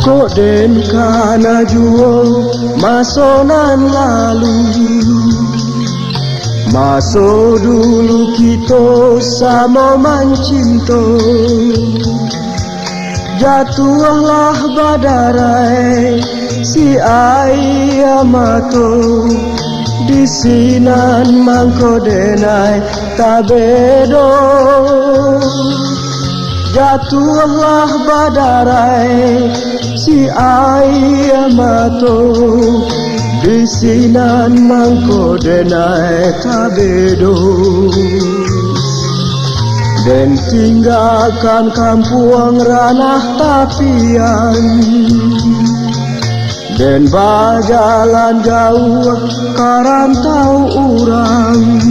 Kok den kana juo masonan lalu, maso dulu kita sama mancinto. Jatuhlah badarai si ayamato, di sinan mangko denai tabedo. Jatuhlah badarai si ayamato, di sinan mangko denai tabedo. Dan tinggalkan kampung ranah tapian, dan berjalan jauh karantau urang.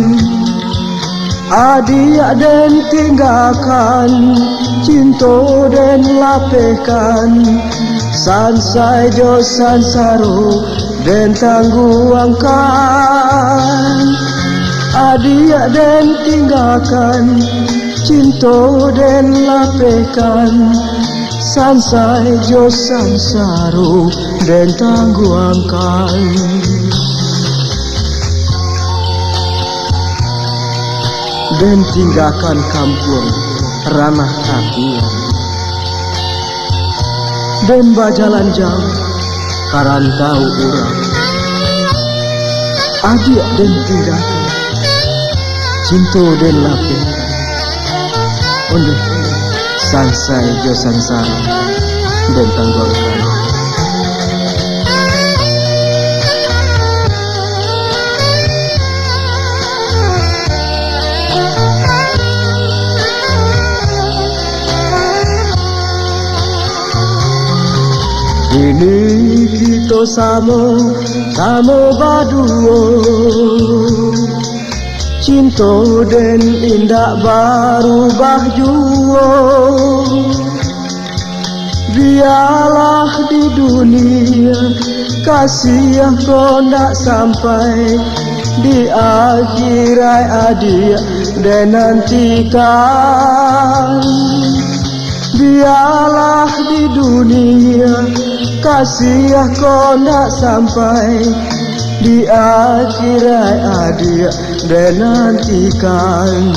Adik dan tinggalkan cinta dan lapehkan, sansai jo sansaro dan tangguangkan. Adik dan tinggalkan cinta dan lapehkan, sansai jo sansaro dan tangguangkan. Dan tinggalkan kampung ranah tapian, dan berjalan jauh karantau urang. Adik dan tinggalkan cinta dan lapehkan, oleh sansai jo sansara dan tangguangkan. Ini kita sama baduo, cinta dan indah berubah juo. Biarlah di dunia kasih kau nak sampai, di akhirat adik dan nantikan. Biarlah di dunia kasih kau nak sampai, di akhirat adik dan nantikan.